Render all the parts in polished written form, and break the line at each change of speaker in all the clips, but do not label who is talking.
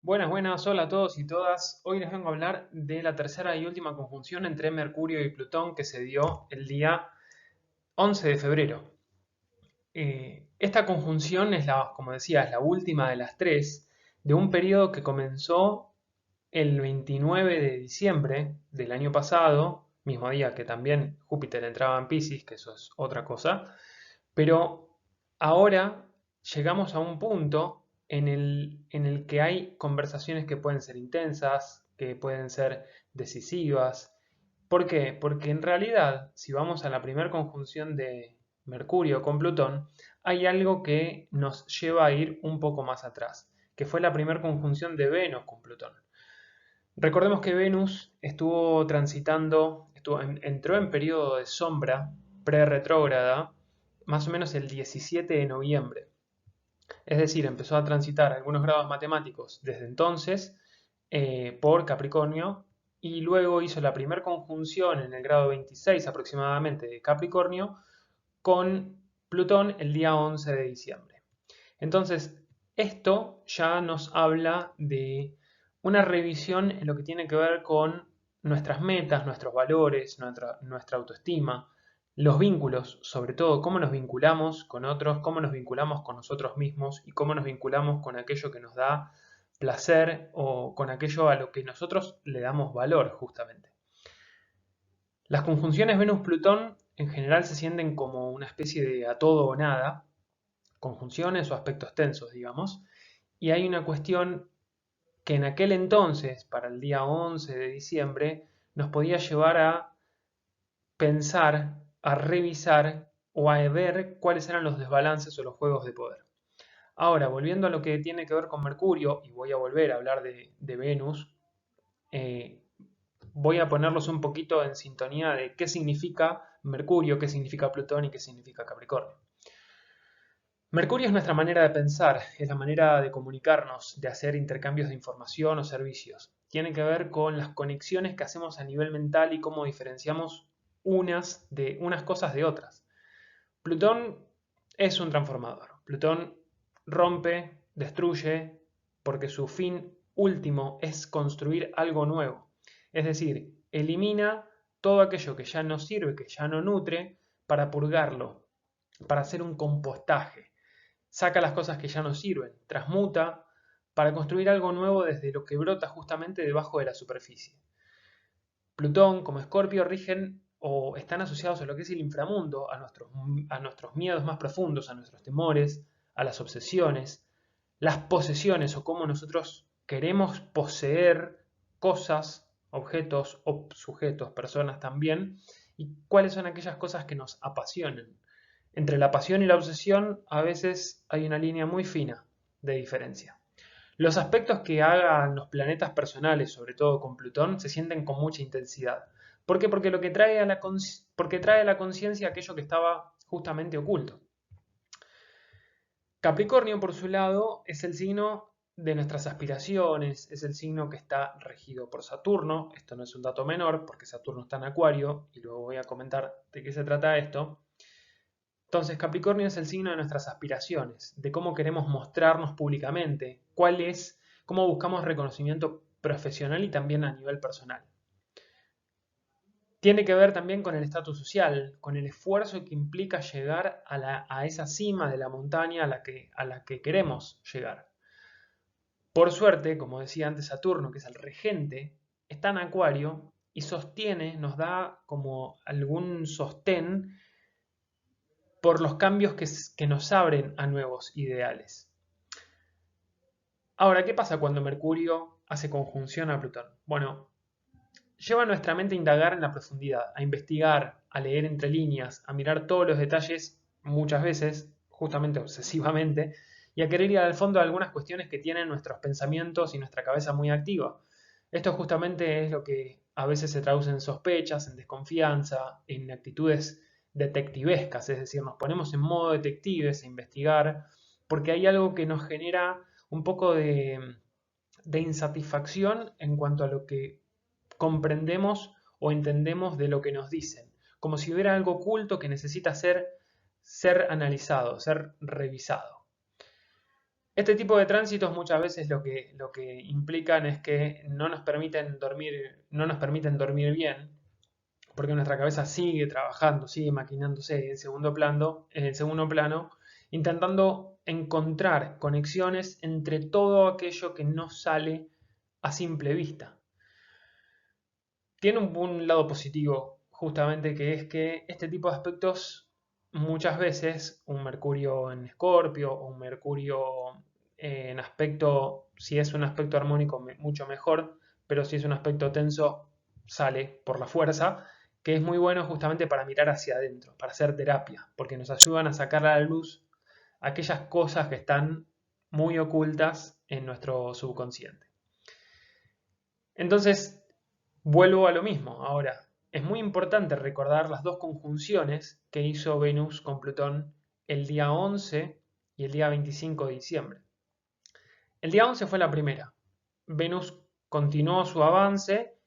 Buenas, buenas, hola a todos y todas. Hoy les vengo a hablar de la tercera y última conjunción entre Mercurio y Plutón que se dio el día 11 de febrero. Esta conjunción es como decía, es la última de las tres de un periodo que comenzó el 29 de diciembre del año pasado, mismo día que también Júpiter entraba en Piscis, que eso es otra cosa, pero ahora llegamos a un punto en el que hay conversaciones que pueden ser intensas, que pueden ser decisivas. ¿Por qué? Porque en realidad, si vamos a la primera conjunción de Mercurio con Plutón, hay algo que nos lleva a ir un poco más atrás, que fue la primera conjunción de Venus con Plutón. Recordemos que Venus estuvo transitando, entró en periodo de sombra pre-retrógrada más o menos el 17 de noviembre. Es decir, empezó a transitar algunos grados matemáticos desde entonces por Capricornio y luego hizo la primera conjunción en el grado 26 aproximadamente de Capricornio con Plutón el día 11 de diciembre. Entonces, esto ya nos habla de una revisión en lo que tiene que ver con nuestras metas, nuestros valores, nuestra autoestima, los vínculos, sobre todo cómo nos vinculamos con otros, cómo nos vinculamos con nosotros mismos y cómo nos vinculamos con aquello que nos da placer o con aquello a lo que nosotros le damos valor justamente. Las conjunciones Venus-Plutón en general se sienten como una especie de a todo o nada, conjunciones o aspectos tensos, digamos, y hay una cuestión que en aquel entonces, para el día 11 de diciembre, nos podía llevar a pensar, a revisar o a ver cuáles eran los desbalances o los juegos de poder. Ahora, volviendo a lo que tiene que ver con Mercurio, y voy a volver a hablar de Venus, eh, voy a ponerlos un poquito en sintonía de qué significa Mercurio, qué significa Plutón y qué significa Capricornio. Mercurio es nuestra manera de pensar, es la manera de comunicarnos, de hacer intercambios de información o servicios. Tiene que ver con las conexiones que hacemos a nivel mental y cómo diferenciamos unas cosas de otras. Plutón es un transformador. Plutón rompe, destruye, porque su fin último es construir algo nuevo. Es decir, elimina todo aquello que ya no sirve, que ya no nutre, para purgarlo, para hacer un compostaje. Saca las cosas que ya no sirven, transmuta para construir algo nuevo desde lo que brota justamente debajo de la superficie. Plutón, como Escorpio, rigen o están asociados a lo que es el inframundo, a nuestros miedos más profundos, a nuestros temores, a las obsesiones, las posesiones o cómo nosotros queremos poseer cosas, objetos o sujetos, personas también, y cuáles son aquellas cosas que nos apasionan. Entre la pasión y la obsesión a veces hay una línea muy fina de diferencia. Los aspectos que hagan los planetas personales, sobre todo con Plutón, se sienten con mucha intensidad. ¿Por qué? Porque trae a la conciencia aquello que estaba justamente oculto. Capricornio, por su lado, es el signo de nuestras aspiraciones, es el signo que está regido por Saturno. Esto no es un dato menor, porque Saturno está en Acuario, y luego voy a comentar de qué se trata esto. Entonces, Capricornio es el signo de nuestras aspiraciones, de cómo queremos mostrarnos públicamente, cómo buscamos reconocimiento profesional y también a nivel personal. Tiene que ver también con el estatus social, con el esfuerzo que implica llegar a esa cima de la montaña a la que queremos llegar. Por suerte, como decía antes Saturno, que es el regente, está en Acuario y sostiene, nos da como algún sostén por los cambios que nos abren a nuevos ideales. Ahora, ¿qué pasa cuando Mercurio hace conjunción a Plutón? Bueno, lleva a nuestra mente a indagar en la profundidad, a investigar, a leer entre líneas, a mirar todos los detalles, muchas veces, justamente obsesivamente, y a querer ir al fondo de algunas cuestiones que tienen nuestros pensamientos y nuestra cabeza muy activa. Esto justamente es lo que a veces se traduce en sospechas, en desconfianza, en actitudes detectivescas, es decir, nos ponemos en modo detectives a investigar, porque hay algo que nos genera un poco de insatisfacción en cuanto a lo que comprendemos o entendemos de lo que nos dicen, como si hubiera algo oculto que necesita ser analizado, ser revisado. Este tipo de tránsitos muchas veces lo que implican es que no nos permiten dormir bien, porque nuestra cabeza sigue trabajando, sigue maquinándose en el segundo plano, intentando encontrar conexiones entre todo aquello que no sale a simple vista. Tiene un lado positivo, justamente, que es que este tipo de aspectos, muchas veces, un Mercurio en Escorpio o un Mercurio en aspecto, si es un aspecto armónico, mucho mejor, pero si es un aspecto tenso, sale por la fuerza, que es muy bueno justamente para mirar hacia adentro, para hacer terapia, porque nos ayudan a sacar a la luz aquellas cosas que están muy ocultas en nuestro subconsciente. Entonces, vuelvo a lo mismo. Ahora, es muy importante recordar las dos conjunciones que hizo Venus con Plutón el día 11 y el día 25 de diciembre. El día 11 fue la primera. Venus continuó su avance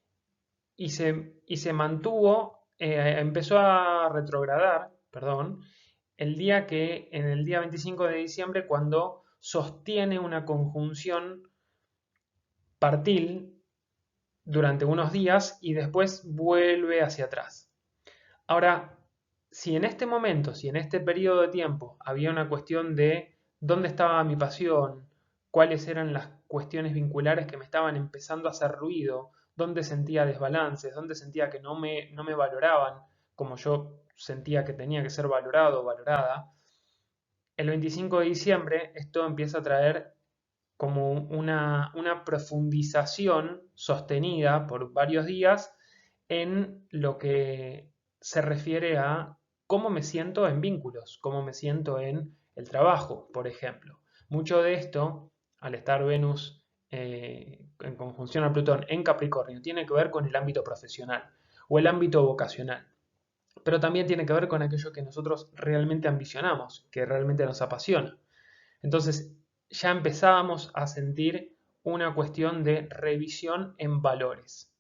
y se mantuvo, empezó a retrogradar, perdón, en el día 25 de diciembre, cuando sostiene una conjunción partil durante unos días y después vuelve hacia atrás. Ahora, si en este momento, si en este periodo de tiempo había una cuestión de dónde estaba mi pasión, cuáles eran las cuestiones vinculares que me estaban empezando a hacer ruido, dónde sentía desbalances, dónde sentía que no me valoraban como yo sentía que tenía que ser valorado o valorada, el 25 de diciembre esto empieza a traer como una profundización sostenida por varios días en lo que se refiere a cómo me siento en vínculos, cómo me siento en el trabajo, por ejemplo. Mucho de esto, al estar Venus en conjunción a Plutón en Capricornio, tiene que ver con el ámbito profesional o el ámbito vocacional, pero también tiene que ver con aquello que nosotros realmente ambicionamos, que realmente nos apasiona. Entonces, ya empezábamos a sentir una cuestión de revisión en valores.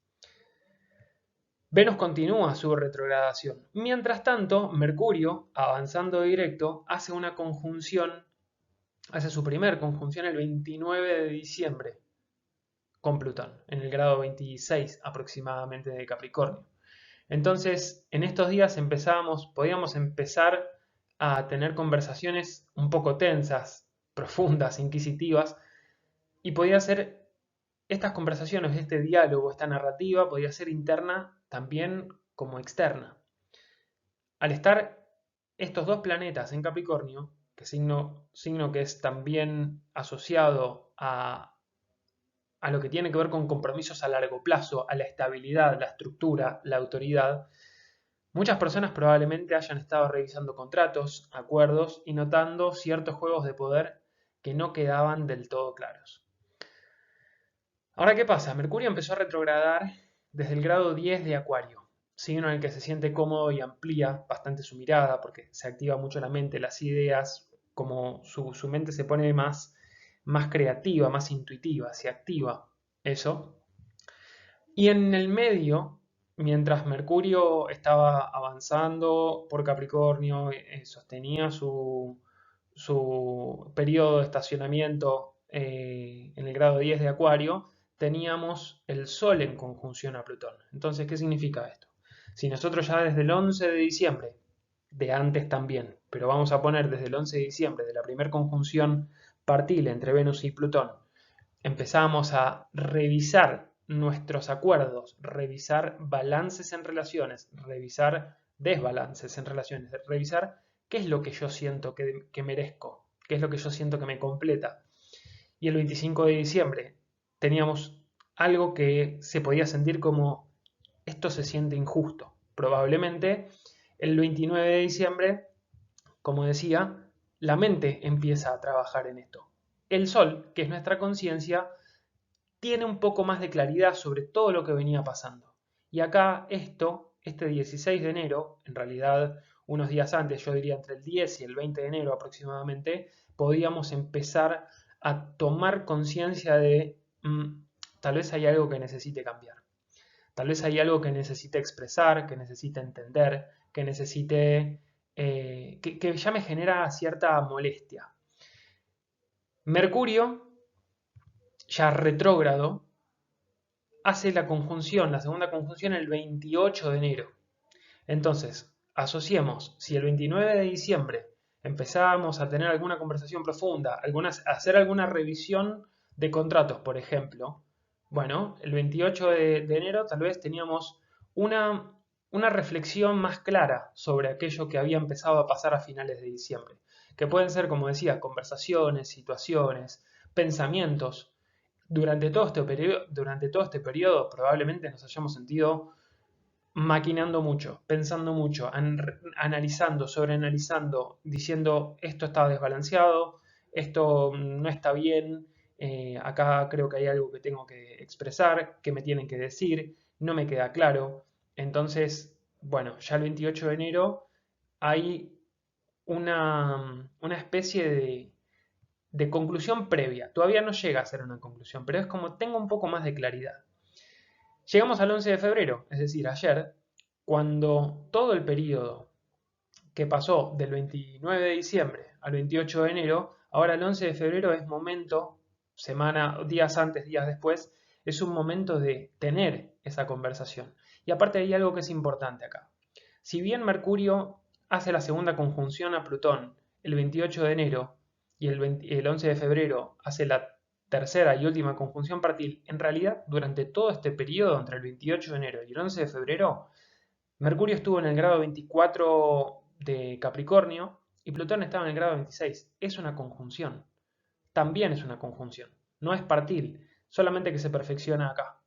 Venus continúa su retrogradación. Mientras tanto, Mercurio, avanzando directo, hace una conjunción, hace su primer conjunción el 29 de diciembre con Plutón, en el grado 26 aproximadamente de Capricornio. Entonces, en estos días podíamos empezar a tener conversaciones un poco tensas, profundas, inquisitivas, y podía ser estas conversaciones, este diálogo, esta narrativa, podía ser interna también como externa. Al estar estos dos planetas en Capricornio, signo que es también asociado a lo que tiene que ver con compromisos a largo plazo, a la estabilidad, la estructura, la autoridad, muchas personas probablemente hayan estado revisando contratos, acuerdos y notando ciertos juegos de poder que no quedaban del todo claros. Ahora, ¿qué pasa? Mercurio empezó a retrogradar desde el grado 10 de Acuario, signo en el que se siente cómodo y amplía bastante su mirada porque se activa mucho la mente, las ideas, como su mente se pone más creativa, más intuitiva, se activa eso. Y en el medio, mientras Mercurio estaba avanzando por Capricornio, sostenía su periodo de estacionamiento en el grado 10 de Acuario, teníamos el Sol en conjunción a Plutón. Entonces, ¿qué significa esto? Si nosotros ya desde el 11 de diciembre, de antes también, pero vamos a poner desde el 11 de diciembre, de la primera conjunción partil entre Venus y Plutón, empezamos a revisar nuestros acuerdos, revisar balances en relaciones, revisar desbalances en relaciones, revisar qué es lo que yo siento que merezco, qué es lo que yo siento que me completa. Y el 25 de diciembre teníamos algo que se podía sentir como esto se siente injusto. Probablemente el 29 de diciembre, como decía, la mente empieza a trabajar en esto. El Sol, que es nuestra conciencia, tiene un poco más de claridad sobre todo lo que venía pasando. Y acá este 16 de enero, en realidad unos días antes, yo diría entre el 10 y el 20 de enero aproximadamente, podíamos empezar a tomar conciencia de tal vez hay algo que necesite cambiar. Tal vez hay algo que necesite expresar, que necesite entender, que necesite, que ya me genera cierta molestia. Mercurio, ya retrógrado, hace la conjunción, la segunda conjunción, el 28 de enero. Entonces, asociemos, si el 29 de diciembre empezábamos a tener alguna conversación profunda, hacer alguna revisión de contratos, por ejemplo, bueno, el 28 de enero tal vez teníamos una reflexión más clara sobre aquello que había empezado a pasar a finales de diciembre, que pueden ser, como decía, conversaciones, situaciones, pensamientos. Durante todo este periodo probablemente nos hayamos sentido maquinando mucho, pensando mucho, analizando, sobreanalizando, diciendo esto está desbalanceado, esto no está bien, acá creo que hay algo que tengo que expresar, que me tienen que decir, no me queda claro. Entonces, bueno, ya el 28 de enero hay una especie de conclusión previa. Todavía no llega a ser una conclusión, pero es como tengo un poco más de claridad. Llegamos al 11 de febrero, es decir, ayer, cuando todo el periodo que pasó del 29 de diciembre al 28 de enero, ahora el 11 de febrero es momento, semana, días antes, días después, es un momento de tener esa conversación. Y aparte hay algo que es importante acá. Si bien Mercurio hace la segunda conjunción a Plutón el 28 de enero y el 11 de febrero hace la tercera y última conjunción partil, en realidad durante todo este periodo entre el 28 de enero y el 11 de febrero, Mercurio estuvo en el grado 24 de Capricornio y Plutón estaba en el grado 26. Es una conjunción. También es una conjunción. No es partil, solamente que se perfecciona acá.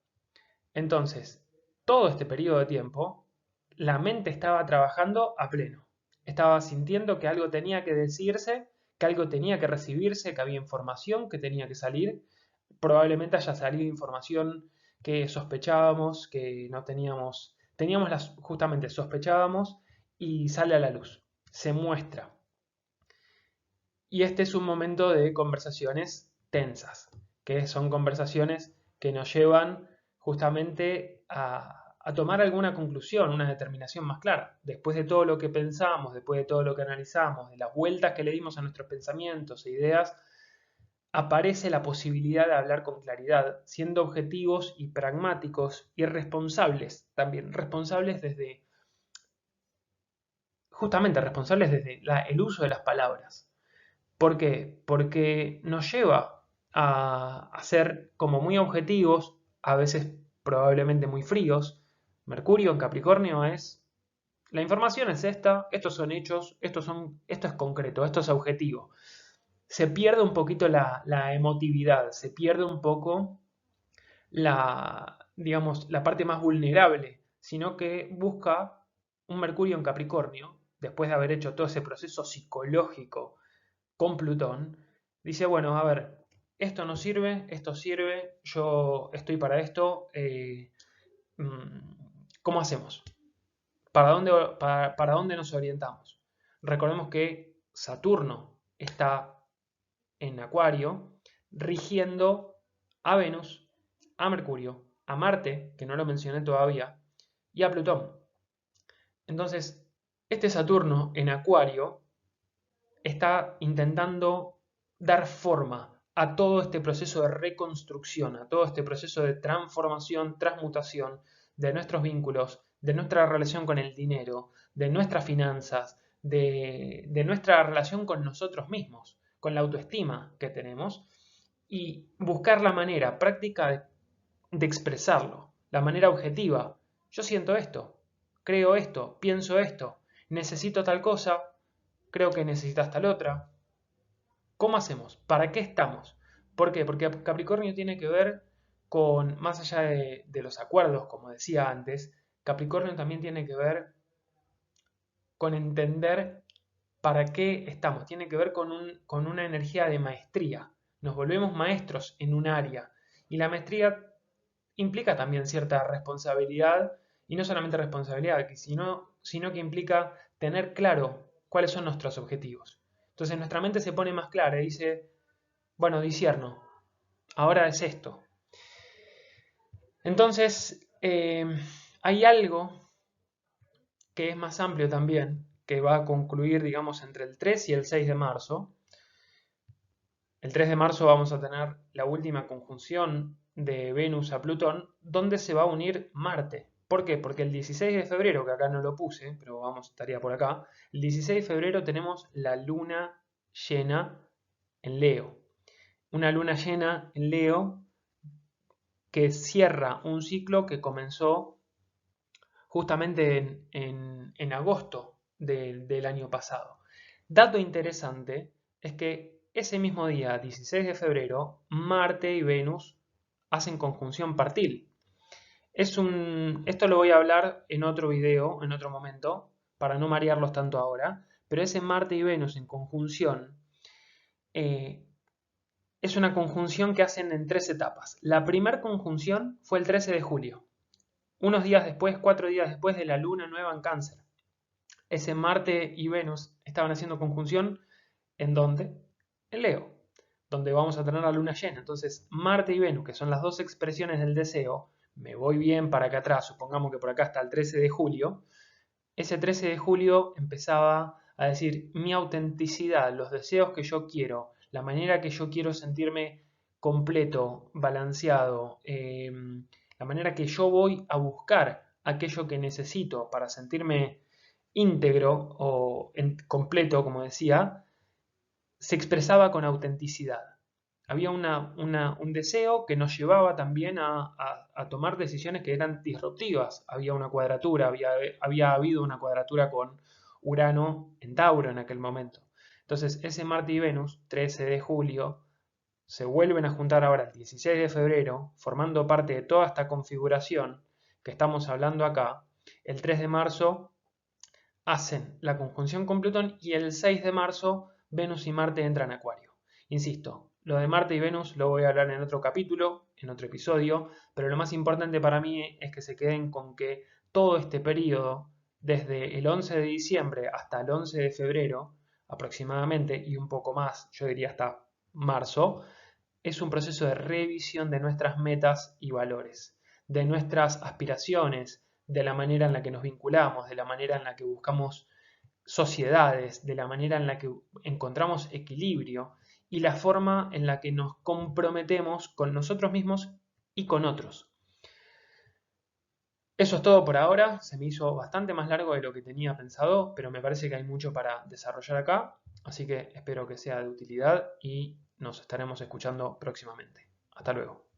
Entonces, todo este periodo de tiempo, la mente estaba trabajando a pleno. Estaba sintiendo que algo tenía que decirse, que algo tenía que recibirse, que había información que tenía que salir. Probablemente haya salido información que sospechábamos, que no teníamos, justamente sospechábamos y sale a la luz, se muestra. Y este es un momento de conversaciones tensas, que son conversaciones que nos llevan justamente a tomar alguna conclusión, una determinación más clara. Después de todo lo que pensamos, después de todo lo que analizamos, de las vueltas que le dimos a nuestros pensamientos e ideas, aparece la posibilidad de hablar con claridad, siendo objetivos y pragmáticos y responsables también, justamente responsables desde el uso de las palabras. ¿Por qué? Porque nos lleva a ser como muy objetivos, a veces probablemente muy fríos. Mercurio en Capricornio es, la información es esta, estos son hechos, esto es concreto, esto es objetivo. Se pierde un poquito la emotividad, se pierde un poco digamos, la parte más vulnerable, sino que busca un Mercurio en Capricornio, después de haber hecho todo ese proceso psicológico con Plutón, dice, bueno, a ver, esto no sirve, esto sirve, yo estoy para esto, ¿cómo hacemos? ¿Para dónde nos orientamos? Recordemos que Saturno está en Acuario, rigiendo a Venus, a Mercurio, a Marte, que no lo mencioné todavía, y a Plutón. Entonces, este Saturno en Acuario está intentando dar forma a todo este proceso de reconstrucción, a todo este proceso de transformación, transmutación de nuestros vínculos, de nuestra relación con el dinero, de nuestras finanzas, de nuestra relación con nosotros mismos, con la autoestima que tenemos, y buscar la manera práctica de expresarlo, la manera objetiva. Yo siento esto, creo esto, pienso esto, necesito tal cosa, creo que necesitas tal otra. ¿Cómo hacemos? ¿Para qué estamos? ¿Por qué? Porque Capricornio tiene que ver con, más allá de los acuerdos, como decía antes, Capricornio también tiene que ver con entender para qué estamos. Tiene que ver con una energía de maestría. Nos volvemos maestros en un área. Y la maestría implica también cierta responsabilidad, y no solamente responsabilidad, sino que implica tener claro cuáles son nuestros objetivos. Entonces nuestra mente se pone más clara y dice, bueno, discierno, ahora es esto. Entonces, hay algo que es más amplio también, que va a concluir, digamos, entre el 3 y el 6 de marzo, El 3 de marzo vamos a tener la última conjunción de Venus a Plutón, donde se va a unir Marte. ¿Por qué? Porque el 16 de febrero, que acá no lo puse, pero vamos, estaría por acá, el 16 de febrero tenemos la luna llena en Leo. Una luna llena en Leo que cierra un ciclo que comenzó justamente en agosto del año pasado. Dato interesante es que ese mismo día, 16 de febrero, Marte y Venus hacen conjunción partil. Esto lo voy a hablar en otro video, en otro momento, para no marearlos tanto ahora, pero ese Marte y Venus en conjunción es una conjunción que hacen en 3 etapas. La primera conjunción fue el 13 de julio, unos días después, 4 días después de la luna nueva en Cáncer. Ese Marte y Venus estaban haciendo conjunción, ¿en dónde? En Leo, donde vamos a tener la luna llena. Entonces, Marte y Venus, que son las dos expresiones del deseo, me voy bien para acá atrás, supongamos que por acá está el 13 de julio, ese 13 de julio empezaba a decir mi autenticidad, los deseos que yo quiero, la manera que yo quiero sentirme completo, balanceado, la manera que yo voy a buscar aquello que necesito para sentirme íntegro o completo, como decía, se expresaba con autenticidad. Había un deseo que nos llevaba también a tomar decisiones que eran disruptivas. Había una cuadratura, había habido una cuadratura con Urano en Tauro en aquel momento. Entonces, ese Marte y Venus, 13 de julio, se vuelven a juntar ahora el 16 de febrero, formando parte de toda esta configuración que estamos hablando acá. El 3 de marzo hacen la conjunción con Plutón y el 6 de marzo Venus y Marte entran a Acuario. Insisto, lo de Marte y Venus lo voy a hablar en otro capítulo, en otro episodio, pero lo más importante para mí es que se queden con que todo este periodo, desde el 11 de diciembre hasta el 11 de febrero aproximadamente, y un poco más, yo diría hasta marzo, es un proceso de revisión de nuestras metas y valores, de nuestras aspiraciones, de la manera en la que nos vinculamos, de la manera en la que buscamos sociedades, de la manera en la que encontramos equilibrio y la forma en la que nos comprometemos con nosotros mismos y con otros. Eso es todo por ahora, se me hizo bastante más largo de lo que tenía pensado, pero me parece que hay mucho para desarrollar acá, así que espero que sea de utilidad y nos estaremos escuchando próximamente. Hasta luego.